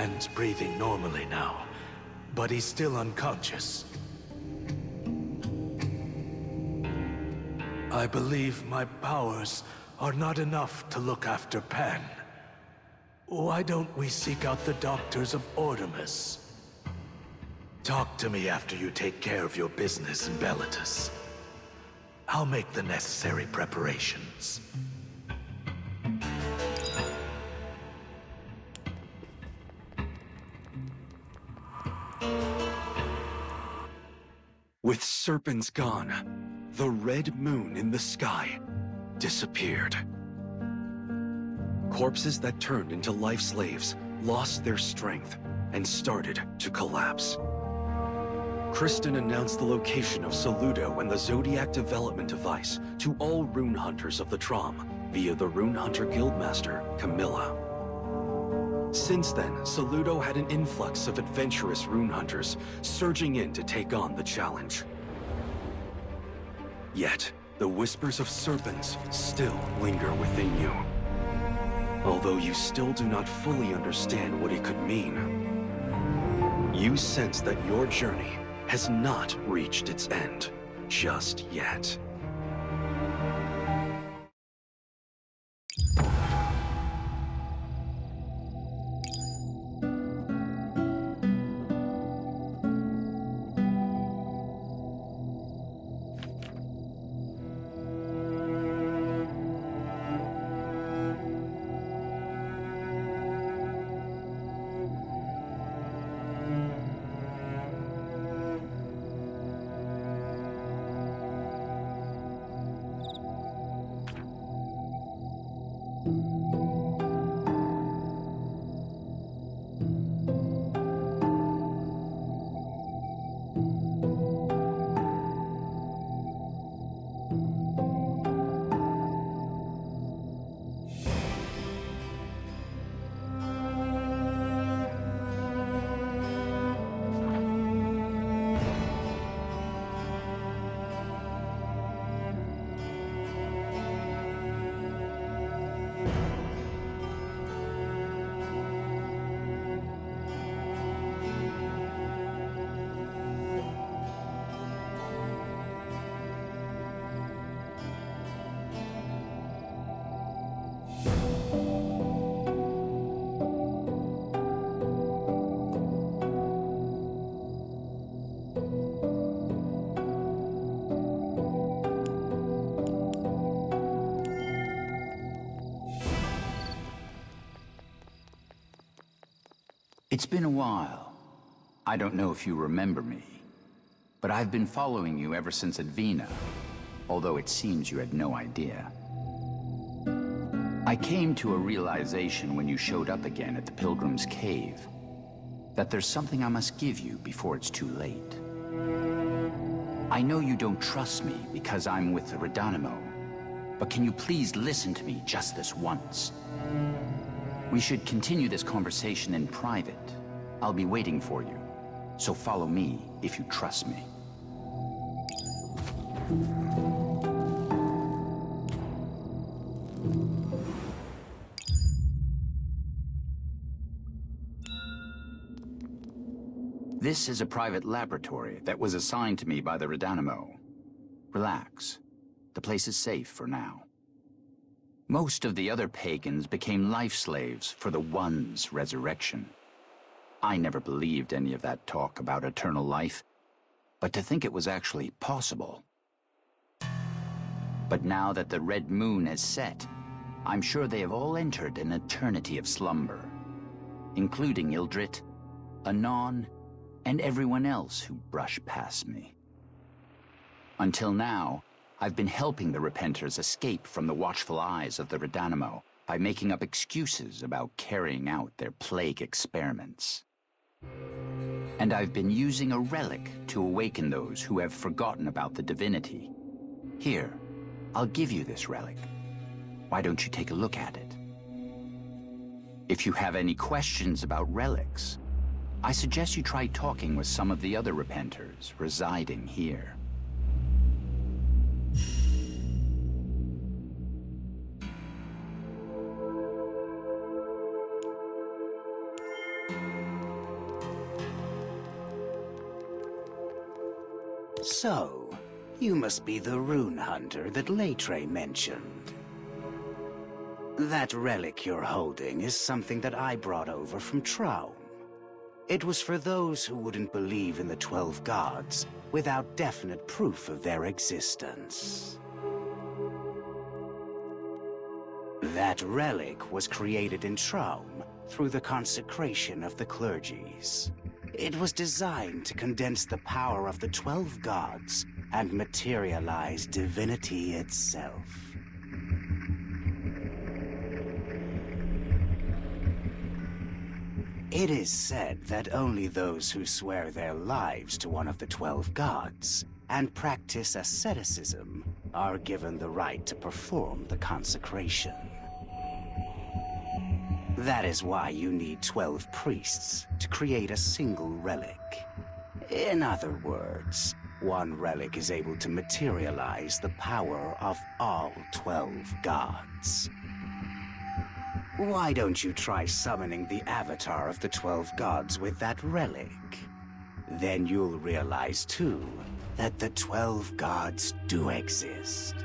man's breathing normally now, but he's still unconscious. I believe my powers are not enough to look after Pan. Why don't we seek out the doctors of Ordemus? Talk to me after you take care of your business in Bellatus. I'll make the necessary preparations. With serpents gone, the red moon in the sky disappeared. Corpses that turned into life slaves lost their strength and started to collapse. Kristen announced the location of Saludo and the Zodiac development device to all rune hunters of the Trom via the Rune Hunter Guildmaster, Camilla. Since then, Saludo had an influx of adventurous rune hunters surging in to take on the challenge. Yet, the whispers of serpents still linger within you. Although you still do not fully understand what it could mean, you sense that your journey has not reached its end just yet. It's been a while. I don't know if you remember me, but I've been following you ever since Advina, although it seems you had no idea. I came to a realization when you showed up again at the Pilgrim's Cave, that there's something I must give you before it's too late. I know you don't trust me because I'm with the Redanimo, but can you please listen to me just this once? We should continue this conversation in private. I'll be waiting for you, so follow me if you trust me. This is a private laboratory that was assigned to me by the Redanimo. Relax. The place is safe for now. Most of the other pagans became life slaves for the One's resurrection. I never believed any of that talk about eternal life, but to think it was actually possible. But now that the red moon has set, I'm sure they have all entered an eternity of slumber, including Ildrit, Anon, and everyone else who brushed past me. Until now, I've been helping the Repenters escape from the watchful eyes of the Redanimo by making up excuses about carrying out their plague experiments. And I've been using a relic to awaken those who have forgotten about the divinity. Here, I'll give you this relic. Why don't you take a look at it? If you have any questions about relics, I suggest you try talking with some of the other Repenters residing here. So, you must be the rune hunter that Leitre mentioned. That relic you're holding is something that I brought over from Traum. It was for those who wouldn't believe in the 12 gods without definite proof of their existence. That relic was created in Traum through the consecration of the clergies. It was designed to condense the power of the 12 gods and materialize divinity itself. It is said that only those who swear their lives to one of the 12 gods and practice asceticism are given the right to perform the consecration. That is why you need 12 priests to create a single relic. In other words, one relic is able to materialize the power of all 12 gods. Why don't you try summoning the avatar of the 12 gods with that relic? Then you'll realize too that the 12 gods do exist.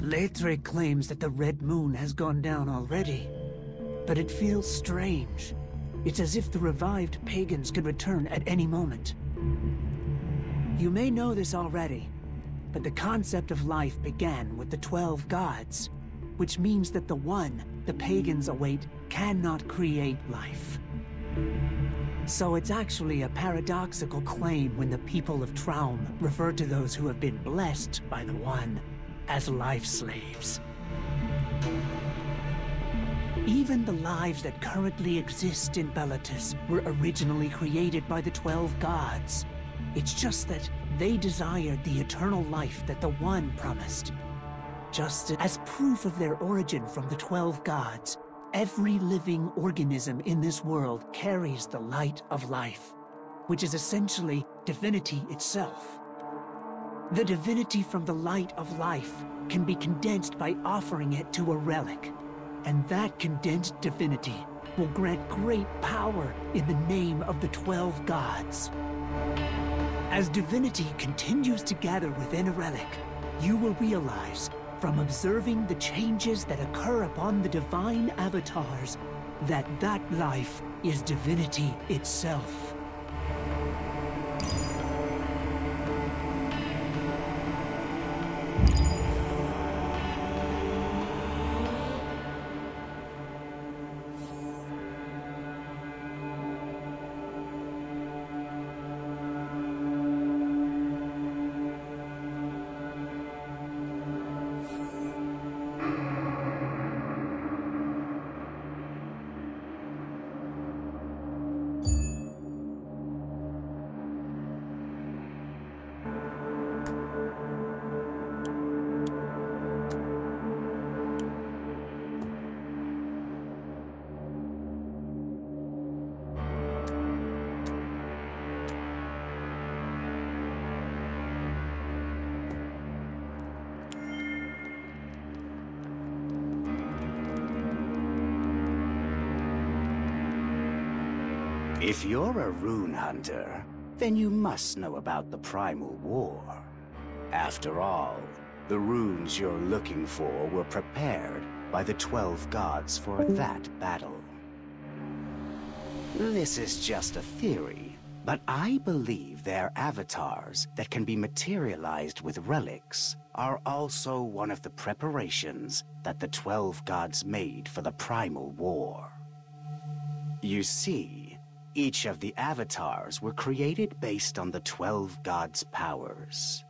Leitre claims that the red moon has gone down already, but it feels strange. It's as if the revived pagans could return at any moment. You may know this already, but the concept of life began with the 12 gods, which means that the one the pagans await cannot create life. So it's actually a paradoxical claim when the people of Traum refer to those who have been blessed by the One as life slaves. Even the lives that currently exist in Bellatus were originally created by the 12 gods. It's just that they desired the eternal life that the One promised. Just as proof of their origin from the 12 gods, every living organism in this world carries the light of life, which is essentially divinity itself. The divinity from the light of life can be condensed by offering it to a relic, and that condensed divinity will grant great power in the name of the 12 gods. As divinity continues to gather within a relic, you will realize, from observing the changes that occur upon the divine avatars, that that life is divinity itself. If you're a rune hunter, then you must know about the Primal War. After all, the runes you're looking for were prepared by the 12 gods for that battle. This is just a theory, but I believe their avatars that can be materialized with relics are also one of the preparations that the 12 gods made for the Primal War. You see, each of the avatars were created based on the 12 gods' powers.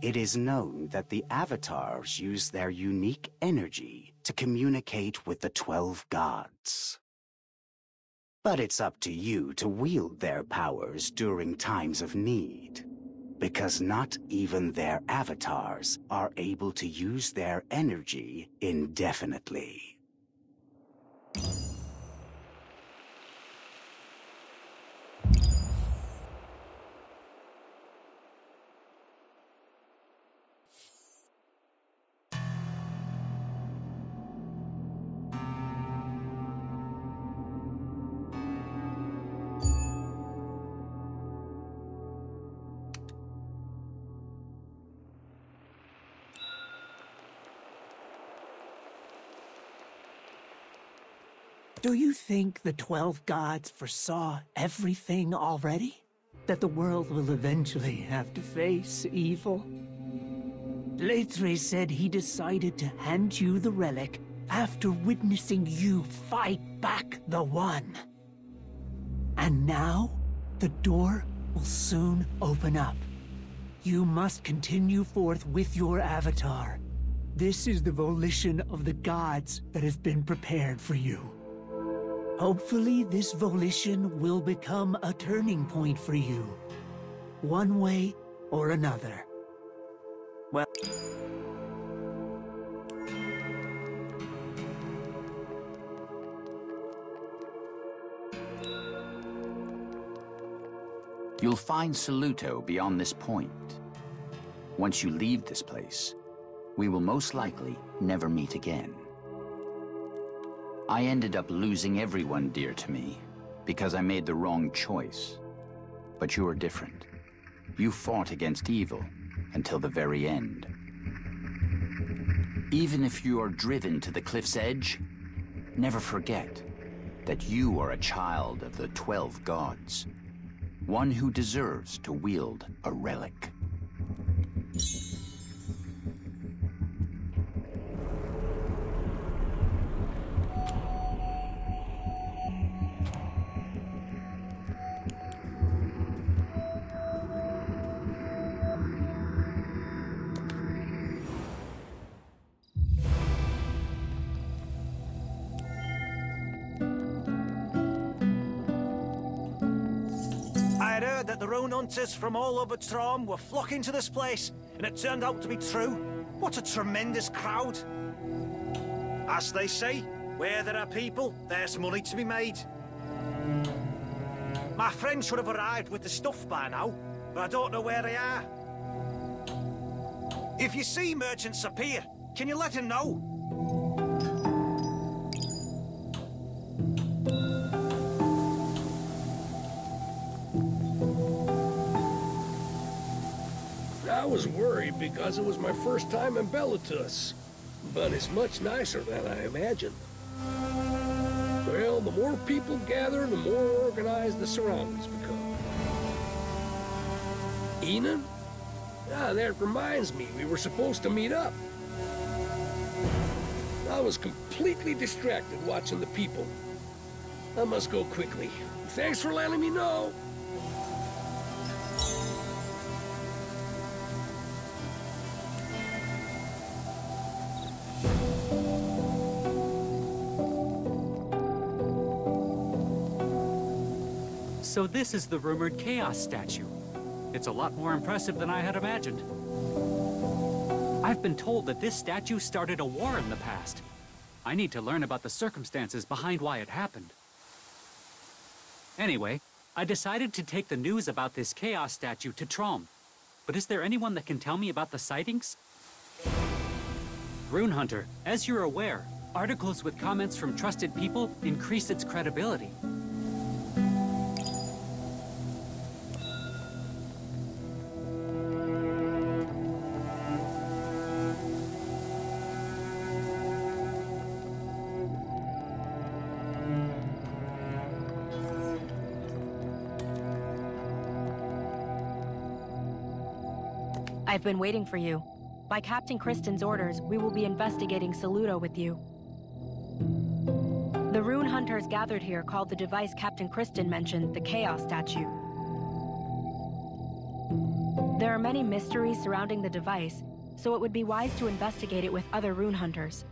It is known that the avatars use their unique energy to communicate with the 12 gods. But it's up to you to wield their powers during times of need, because not even their avatars are able to use their energy indefinitely. Do you think the 12 gods foresaw everything already? That the world will eventually have to face evil? Leitre said he decided to hand you the relic after witnessing you fight back the One. And now, the door will soon open up. You must continue forth with your avatar. This is the volition of the gods that has been prepared for you. Hopefully, this volition will become a turning point for you, one way or another. Well... You'll find Saluto beyond this point. Once you leave this place, we will most likely never meet again. I ended up losing everyone dear to me because I made the wrong choice. But you are different. You fought against evil until the very end. Even if you are driven to the cliff's edge, never forget that you are a child of the 12 gods, one who deserves to wield a relic. That the rune hunters from all over Trom were flocking to this place, and it turned out to be true. What a tremendous crowd. As they say, where there are people, there's money to be made. My friend should have arrived with the stuff by now, but I don't know where they are. If you see merchants appear, can you let him know? I was worried because it was my first time in Bellatus, but it's much nicer than I imagined. Well, the more people gather, the more organized the surroundings become. Enon? Ah, that reminds me, we were supposed to meet up. I was completely distracted watching the people. I must go quickly. Thanks for letting me know. So this is the rumored Chaos statue. It's a lot more impressive than I had imagined. I've been told that this statue started a war in the past. I need to learn about the circumstances behind why it happened. Anyway, I decided to take the news about this Chaos statue to Trom. But is there anyone that can tell me about the sightings? Rune Hunter, as you're aware, articles with comments from trusted people increase its credibility. I've been waiting for you. By Captain Kristen's orders, we will be investigating Saludo with you. The rune hunters gathered here called the device Captain Kristen mentioned the Chaos statue. There are many mysteries surrounding the device, so it would be wise to investigate it with other rune hunters.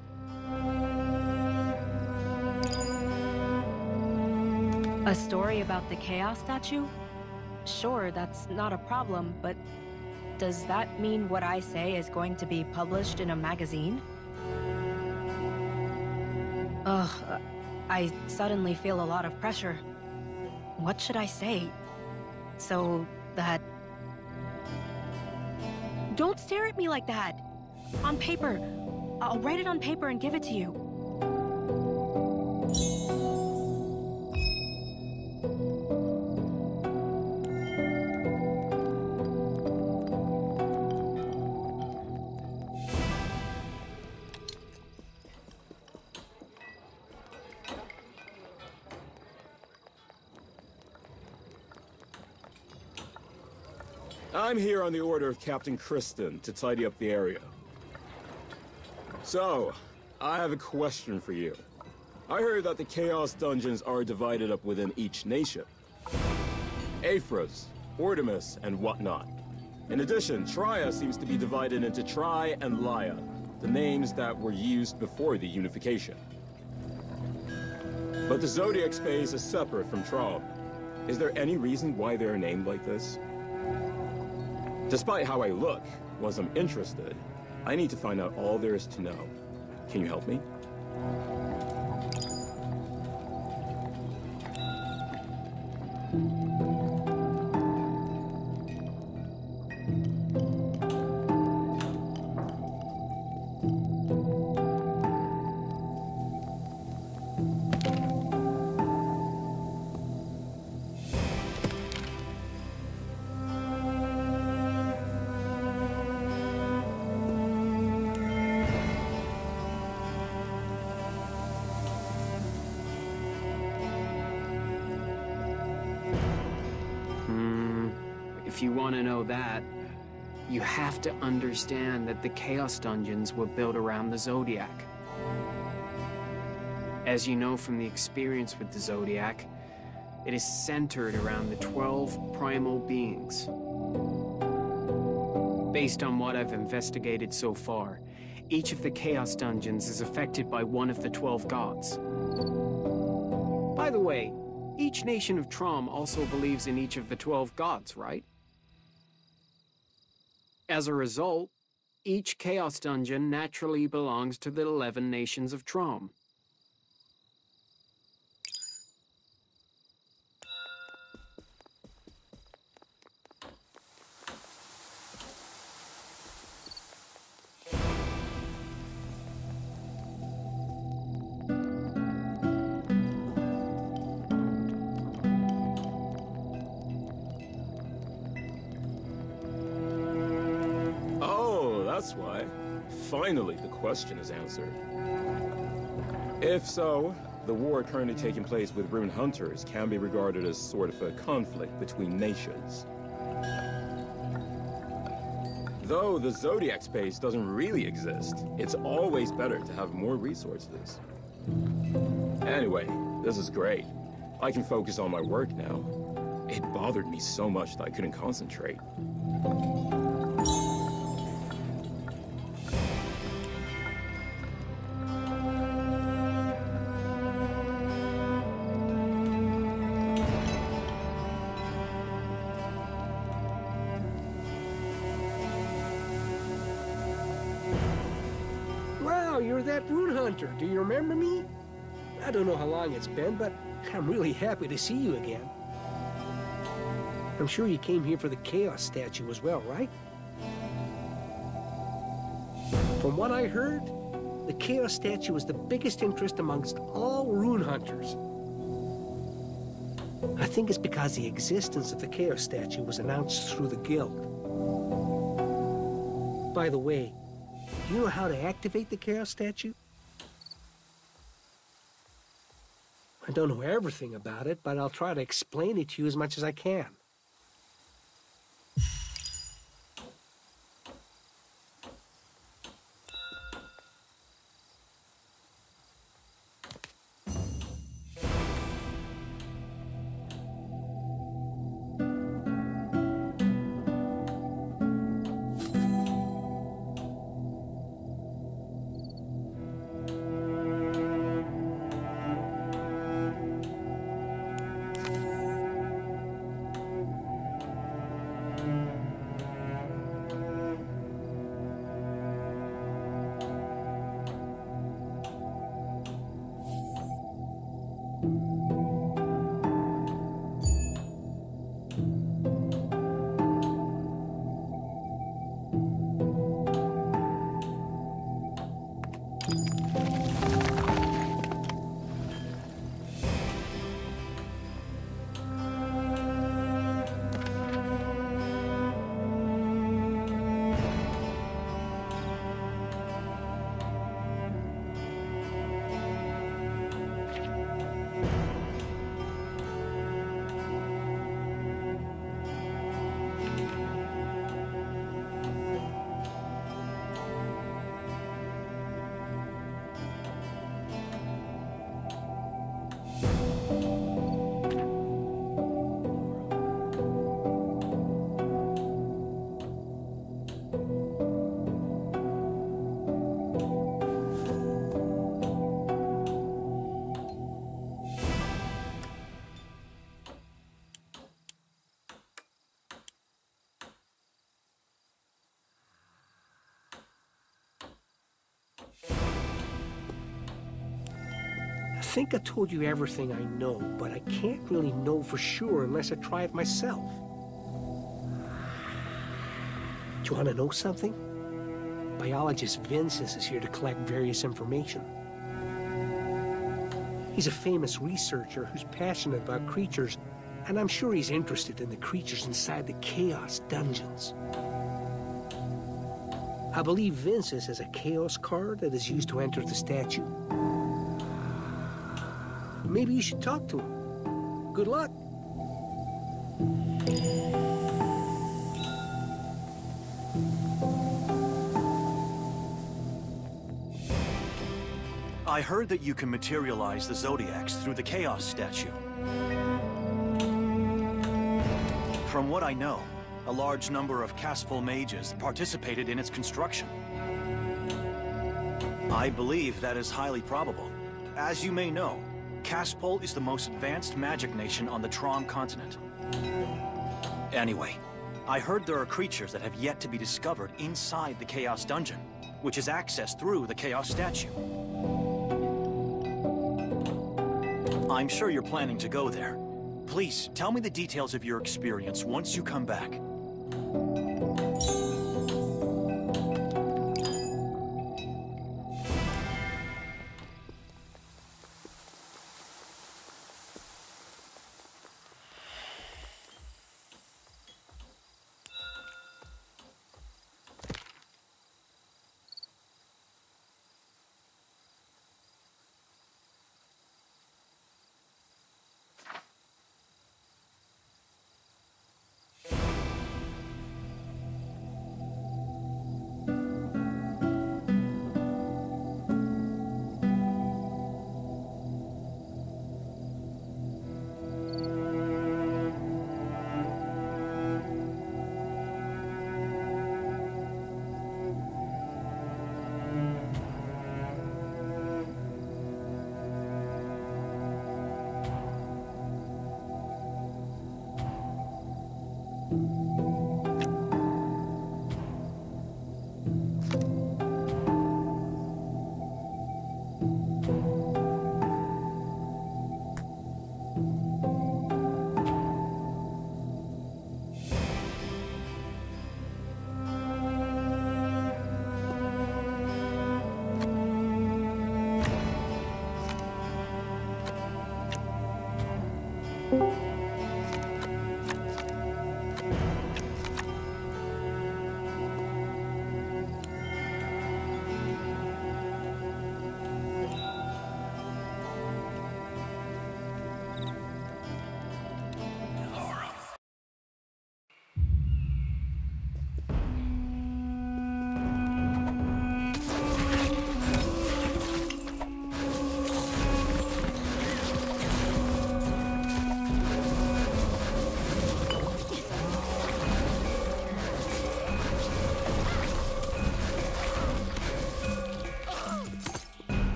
A story about the Chaos statue? Sure, that's not a problem, but does that mean what I say is going to be published in a magazine? Ugh, I suddenly feel a lot of pressure. What should I say? So that... Don't stare at me like that! On paper. I'll write it on paper and give it to you. I'm here on the order of Captain Kristen to tidy up the area. So, I have a question for you. I heard that the Chaos dungeons are divided up within each nation. Aphras, Ordemus, and whatnot. In addition, Tria seems to be divided into Tri and Laia, the names that were used before the unification. But the Zodiac space is separate from Trom. Is there any reason why they're named like this? Despite how I look, once I'm interested, I need to find out all there is to know. Can you help me? If you want to know that, you have to understand that the Chaos Dungeons were built around the Zodiac. As you know from the experience with the Zodiac, it is centered around the 12 primal beings. Based on what I've investigated so far, each of the Chaos Dungeons is affected by one of the 12 gods. By the way, each nation of Trom also believes in each of the 12 gods, right? As a result, each Chaos Dungeon naturally belongs to the 11 nations of Trom. That's why. Finally, the question is answered. If so, the war currently taking place with Rune Hunters can be regarded as sort of a conflict between nations. Though the Zodiac space doesn't really exist, it's always better to have more resources. Anyway, this is great. I can focus on my work now. It bothered me so much that I couldn't concentrate. You're that Rune Hunter. Do you remember me? I don't know how long it's been, but I'm really happy to see you again. I'm sure you came here for the Chaos statue as well, right? From what I heard, the Chaos statue is the biggest interest amongst all Rune Hunters. I think it's because the existence of the Chaos statue was announced through the guild. By the way, do you know how to activate the Chaos statue? I don't know everything about it, but I'll try to explain it to you as much as I can. I think I told you everything I know, but I can't really know for sure unless I try it myself. Do you want to know something? Biologist Vincent is here to collect various information. He's a famous researcher who's passionate about creatures, and I'm sure he's interested in the creatures inside the Chaos Dungeons. I believe Vincent has a Chaos card that is used to enter the statue. Maybe you should talk to him. Good luck. I heard that you can materialize the Zodiacs through the Chaos statue. From what I know, a large number of Caspol mages participated in its construction. I believe that is highly probable. As you may know, Caspol is the most advanced magic nation on the Trom continent. Anyway, I heard there are creatures that have yet to be discovered inside the Chaos Dungeon, which is accessed through the Chaos statue. I'm sure you're planning to go there. Please, tell me the details of your experience once you come back.